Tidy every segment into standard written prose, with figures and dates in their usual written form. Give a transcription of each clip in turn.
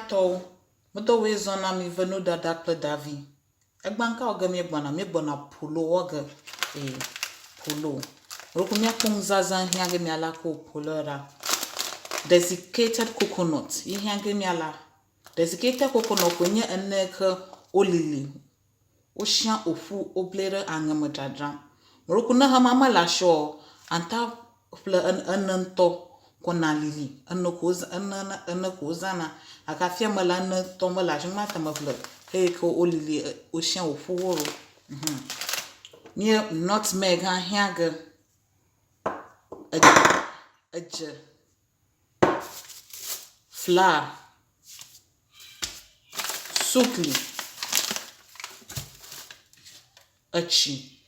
to modo we zona mi venu da dakle davi egbanka oge mi gbona polo oge polo roku mi akun zaza hiange mi ala ko polo ra desiccated coconut hiange mi ala desiccated coconut konye eneke olili oshian ofu oblere angamodadra roku na hama la sho anta fle enento kona lili enko zana akafia mala ne tombe la jma tamavle he ko olili oshian ofu woro mi nutmeg ha hiange eje flour sukli achi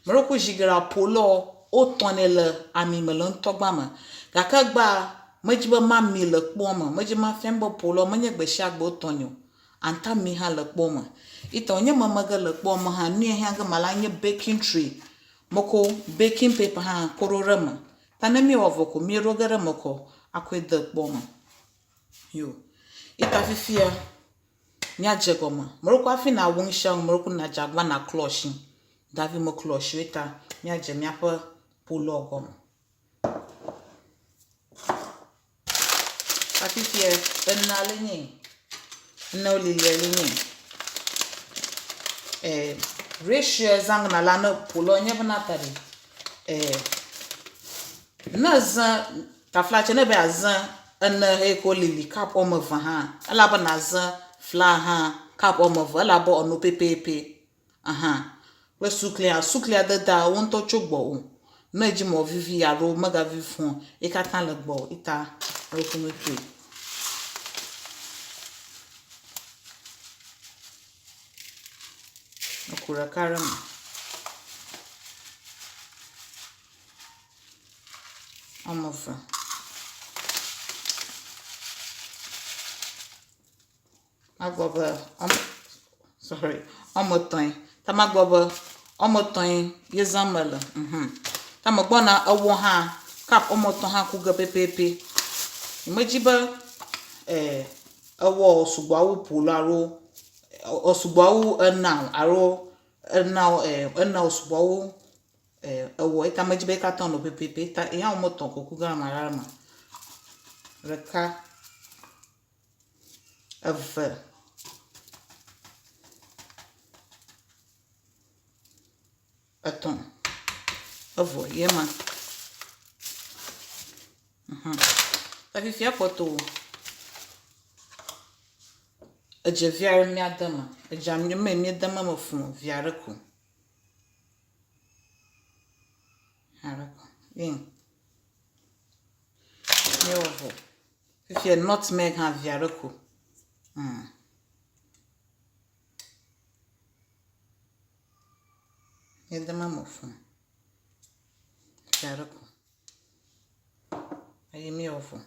Moroko jigara polo o tonele ami melon togbama gakagba majiba mami le kpoma majima fembo polo manye gbe shagbo tonyo anta mi ha le kpoma itonye mamaga le kpoma ha ni hanga malanye baking tray moko baking paper ha kororama tanemi ovoko mi rogara moko akwede kpoma yo ita fifia nya jegoma moroko afi na wonsha moroko na jagba na cloche davi mo cloche eta nya je mi apa polo ogom afifia enale ni no lile ni ratio zang na la no polo nya bana tari na za ta flache na be azan en he ko lili kap o mo va ha ala bana za fla ha kap o mo va ala bo onu pepepe we sukle da won to chogbo o na ji mo vivi aro maga vi fun e ka tan le gbo ita ro ko me pe okura karama amofa agboba sorry omotan tamagboba omotan yezamala tamagbona awo ha kap omotan ha ku pepepe imejiba awo sugbawo polaro osugbawo na osugbawo awo itamajiba ka ton no pepepe ta ya omotan koku ga marama reka ave Attends. Avo, yema. Ta fifia poto. Eje viare mi adama. Eja mi adama mo fun viare ko. Harako. Yin. Mi ovo. Fifia nutmeg ha viare ko. Yedama mo fun. Viareko. Ayi mi ovo.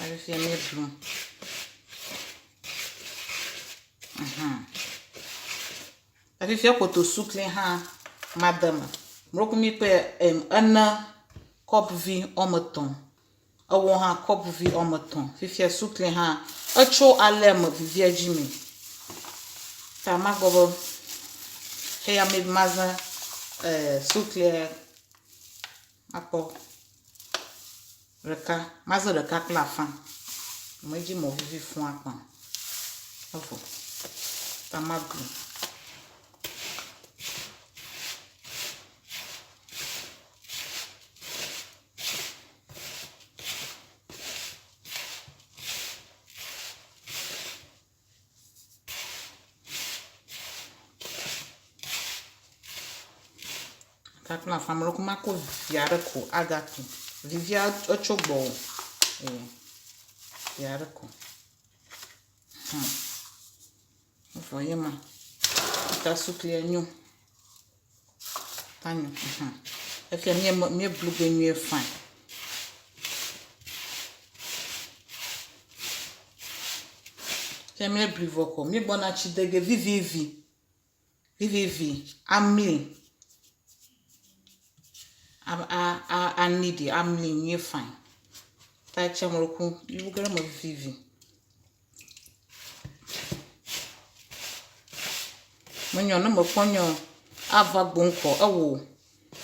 Ayi fia mi blue. Ayi fia poto sukle ha madama. Mroko mi pe ana cup vi omoton. Awo ha cup vi omoton. Fifia sukle ha acho alem vivia jimi. Ta magobo Hey, I made maza sukle apo reka maza reka klafan meji mo vivi fun apan ofo tamago kakla famro kuma ko viare ko agatu vivia ochogbo viare ko voyema ta sukle anyu tanyo e fi mi blue be mi fine mi blue voko mi bona chidege vivi amli I need it. I'm lean, you're fine. ta chamroku yugara ma vivi menyo na maponyo ava gbonko awo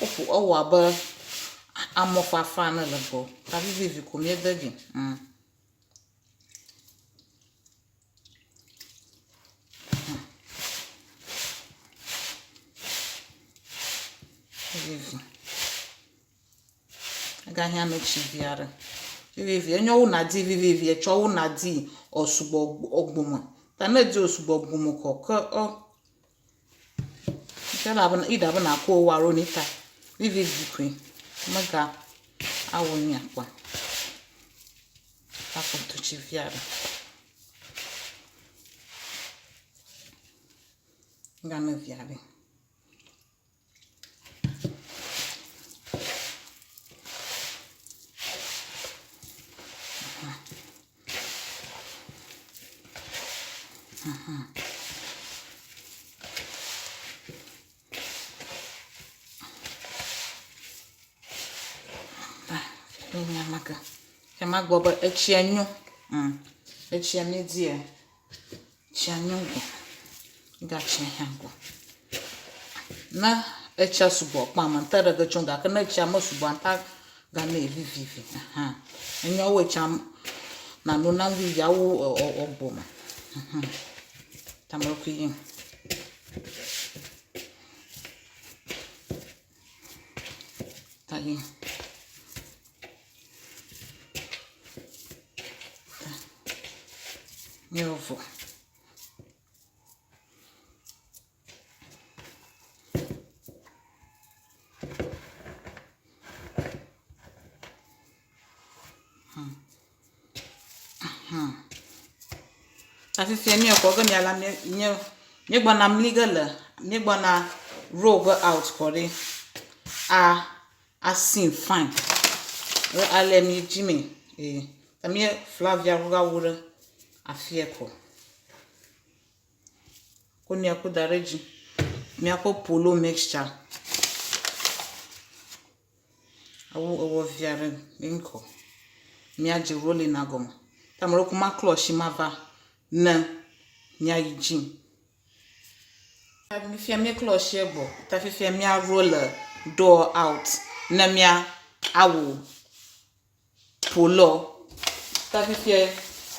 opo awo aba amofafa na lebo ta vivi ko mi dagi vivi aga hia no chiviara vivi enyo una di vivi e cho una di osubo ogbomo ta na di osubo ogbomo ko o tell abana ida bana ko waro ni ta vivi kwi maga awo ni apa ta ko to chiviara ngana viare Nyamaga yamagbo ba echianyu echianyu die chianyu go ga chianyu na echa subo pa man tada ga chonga kana echa mo subo anta ga na vivi enyo we cham na no na vi ya wo ogboma tamro kuyin tayin Novo. Afifia mi ko mi ala mi gbona mligala mi gbona robe out for it a sin fine ale mi jimi tamie Flavia ruga wura afieko koni akudareji mi ako polo mixture awo viare inko mi aje rolling agom tamro kuma cloche mava na nya yiji mi fia mi cloche ebo ta fia mi roller door out na mi awo polo ta fia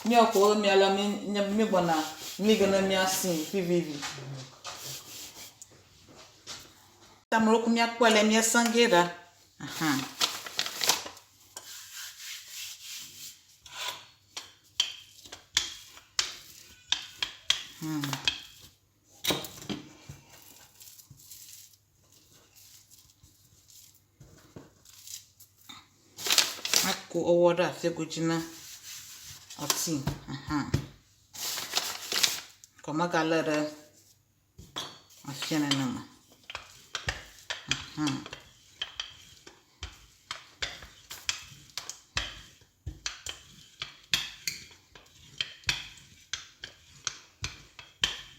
mi ako mi ala mi bona mi gonna mi asin vivi tamro ku mi akwale mi sangera ako owoda afegujina oti koma galera afiana nama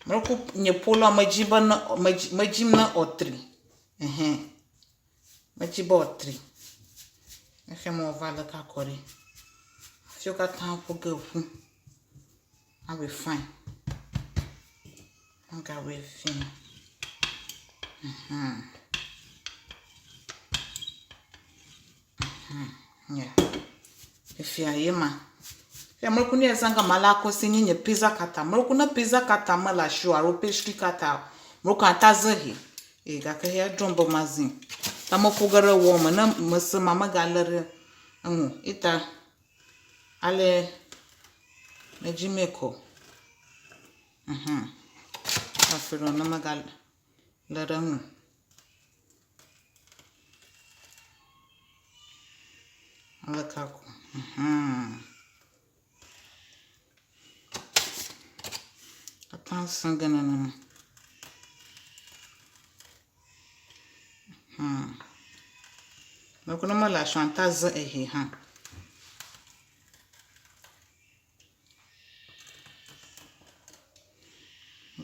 Mroko nye polo majiba na majim na otri majiba otri efe mo vala ka kore fio ka tampo gafu I will fine okay we fine yeah if ya yema ya mroko ni ezanga malako sinye pizza kata mroko na pizza kata mala shu aro pastry kata mroko atazahi ga ka ya jombo mazin tamoko gara wo na masa mama galere ita ale mejimeko afiro na magal lere ala kako Attention ganana mais kuna mala chantaze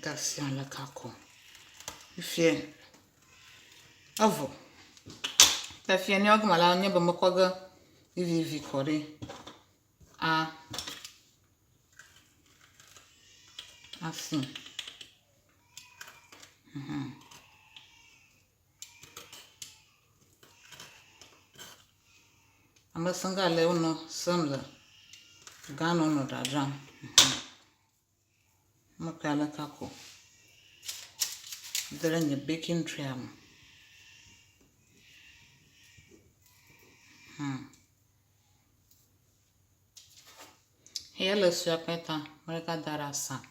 Merci à la kako. Ifie. Ta fie ni ogmala onye be mekwaga vivi kore. assim. Amasanga le uno samla gano no da jam. Makala kako. Dere baking tray am. Here le suapeta mereka darasa.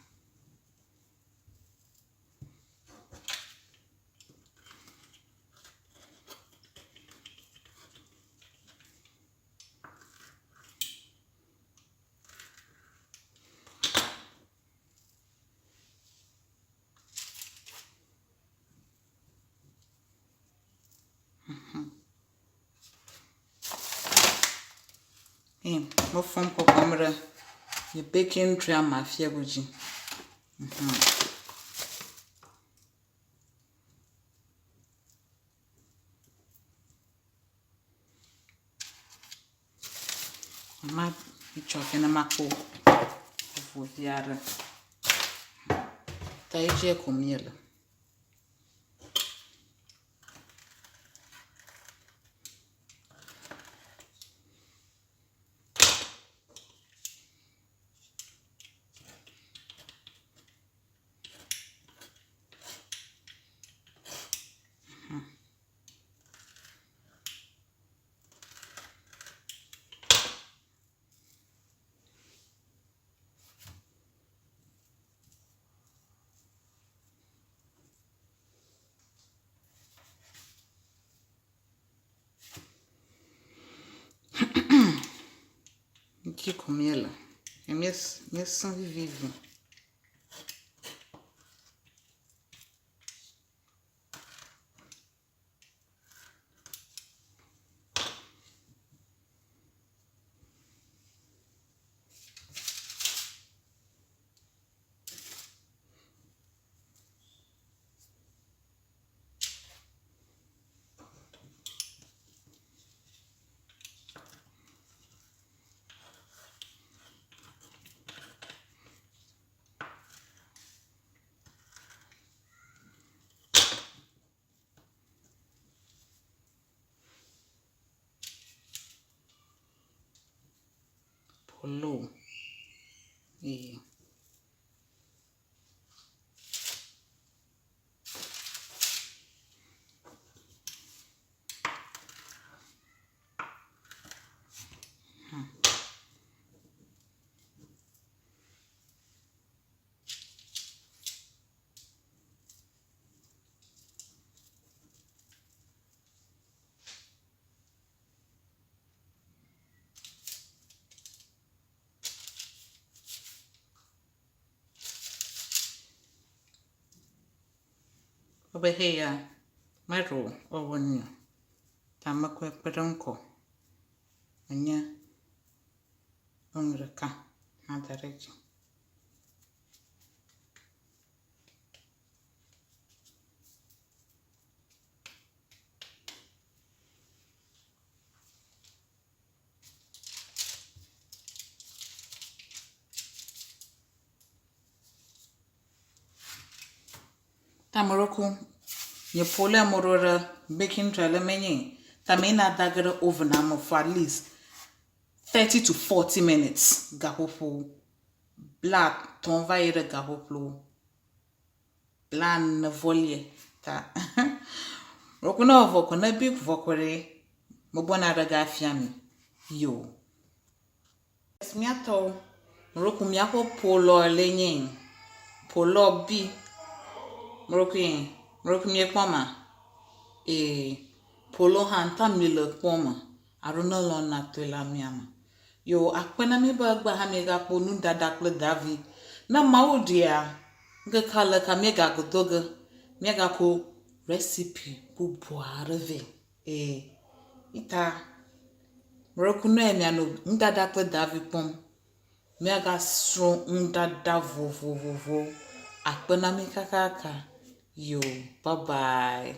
Mo fom ko kamera the baking tray am afia buji. Ma choke na mako vuviara. Ta ije comiela. Que comê-la. É minha sangue vive. Polo. E over here, my roll or 1 year. Tamakwe pedonko. Anya ongreka. Nadareji. Tamoroku. Ye pole morora baking trailer many. Tamina dagger oven for at least 30 to 40 minutes. Gahopo. Black ton va ire gahoplo. Blan volie. Ta. Rokuna voko na big vokore. Mobona raga fiami. Yo. Smiato. Roku miako polo lenyen. Polo bi. Mroku mie kwama. Polo hanta mile kwama. Aruna lona twela miama. Yo akpena mi bagba hamega ponu dadakle davi. Na maudia. Nga kala ka mega godoga. Mega ko recipe bubu areve. Ita. Mroku no emiano ndadakle davi pom. Mega strong ndada vo. Akpena mi kakaka. Yo, bye-bye.